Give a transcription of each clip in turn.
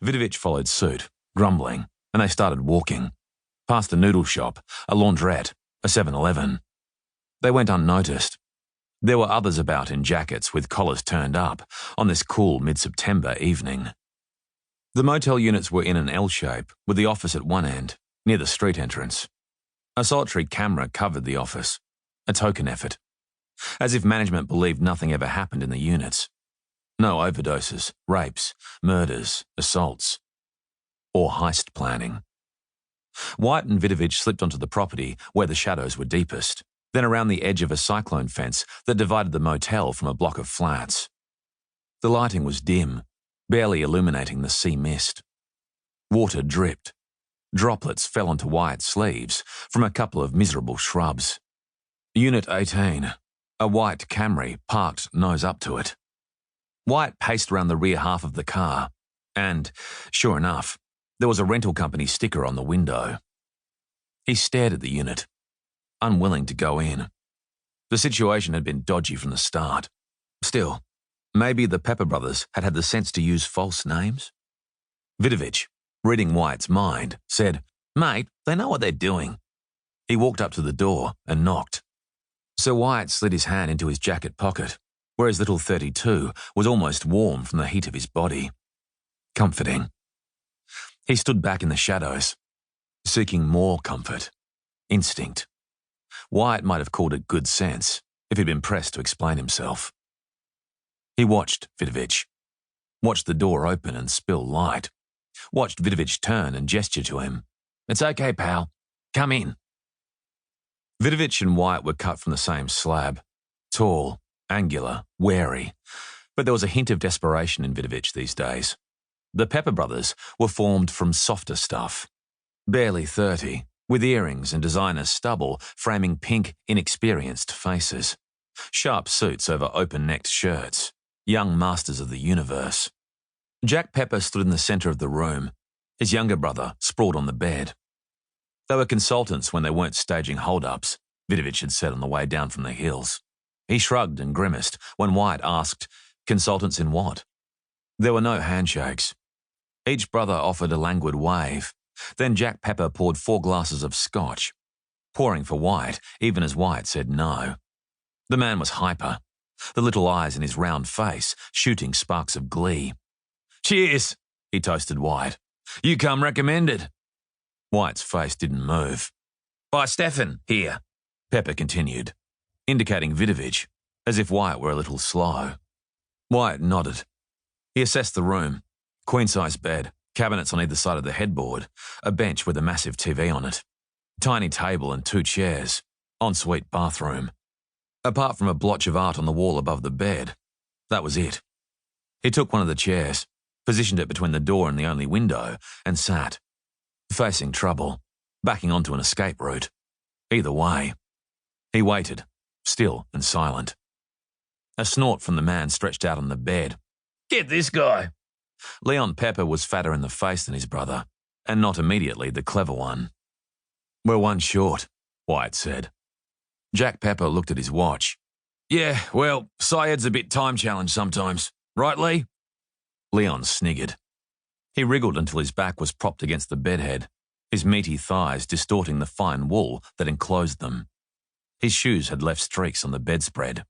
Vidovich followed suit, grumbling, and they started walking. Past a noodle shop, a laundrette, a 7-Eleven. They went unnoticed. There were others about in jackets with collars turned up on this cool mid-September evening. The motel units were in an L shape, with the office at one end, near the street entrance. A solitary camera covered the office, a token effort, as if management believed nothing ever happened in the units. No overdoses, rapes, murders, assaults, or heist planning. Wyatt and Vidovich slipped onto the property where the shadows were deepest, then around the edge of a cyclone fence that divided the motel from a block of flats. The lighting was dim, barely illuminating the sea mist. Water dripped. Droplets fell onto Wyatt's sleeves from a couple of miserable shrubs. Unit 18, a white Camry parked nose up to it. Wyatt paced around the rear half of the car, and, sure enough, there was a rental company sticker on the window. He stared at the unit, unwilling to go in. The situation had been dodgy from the start. Still, maybe the Pepper brothers had had the sense to use false names? Vidovich, reading Wyatt's mind, said, "Mate, they know what they're doing." He walked up to the door and knocked. So Wyatt slid his hand into his jacket pocket, where his little 32 was almost warm from the heat of his body. Comforting. He stood back in the shadows, seeking more comfort. Instinct. Wyatt might have called it good sense if he'd been pressed to explain himself. He watched Vidovich, watched the door open and spill light, watched Vidovich turn and gesture to him. "It's okay, pal. Come in." Vidovich and Wyatt were cut from the same slab. Tall, angular, wary, but there was a hint of desperation in Vidovich these days. The Pepper brothers were formed from softer stuff. Barely 30, with earrings and designer stubble framing pink, inexperienced faces. Sharp suits over open-necked shirts. Young masters of the universe. Jack Pepper stood in the center of the room, his younger brother sprawled on the bed. They were consultants when they weren't staging hold-ups, Vidovich had said on the way down from the hills. He shrugged and grimaced when Wyatt asked, "Consultants in what?" There were no handshakes. Each brother offered a languid wave. Then Jack Pepper poured 4 glasses of scotch, pouring for Wyatt even as Wyatt said no. The man was hyper, the little eyes in his round face shooting sparks of glee. "Cheers," he toasted Wyatt. "You come recommended." Wyatt's face didn't move. "By Stefan, here," Pepper continued, indicating Vidovich, as if Wyatt were a little slow. Wyatt nodded. He assessed the room. Queen-size bed, cabinets on either side of the headboard, a bench with a massive TV on it, tiny table and 2 chairs, ensuite bathroom. Apart from a blotch of art on the wall above the bed, that was it. He took one of the chairs, positioned it between the door and the only window, and sat, facing trouble, backing onto an escape route. Either way. He waited, still and silent. A snort from the man stretched out on the bed. "Get this guy!" Leon Pepper was fatter in the face than his brother, and not immediately the clever one. "We're one short," Wyatt said. Jack Pepper looked at his watch. "Yeah, well, Syed's a bit time-challenged sometimes. Right, Lee?" Leon sniggered. He wriggled until his back was propped against the bedhead, his meaty thighs distorting the fine wool that enclosed them. His shoes had left streaks on the bedspread.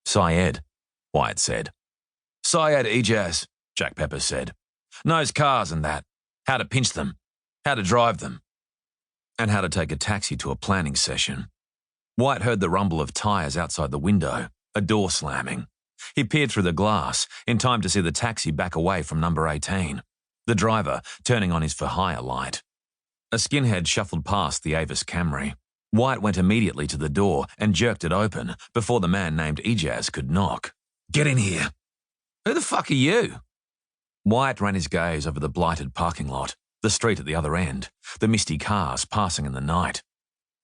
"Syed," Wyatt said. "Syed Ijaz," Jack Pepper said. "Knows cars and that. How to pinch them. How to drive them. And how to take a taxi to a planning session." Wyatt heard the rumble of tyres outside the window, a door slamming. He peered through the glass, in time to see the taxi back away from number 18, the driver turning on his for-hire light. A skinhead shuffled past the Avis Camry. Wyatt went immediately to the door and jerked it open before the man named Ijaz could knock. "Get in here." "Who the fuck are you?" Wyatt ran his gaze over the blighted parking lot, the street at the other end, the misty cars passing in the night.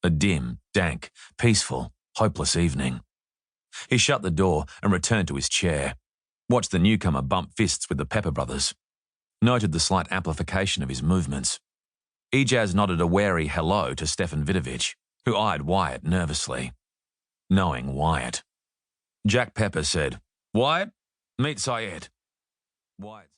A dim, dank, peaceful, hopeless evening. He shut the door and returned to his chair, watched the newcomer bump fists with the Pepper brothers, noted the slight amplification of his movements. Ijaz nodded a wary hello to Stefan Vidovich, who eyed Wyatt nervously. Knowing Wyatt. Jack Pepper said, "Wyatt, meet Syed." Wyatt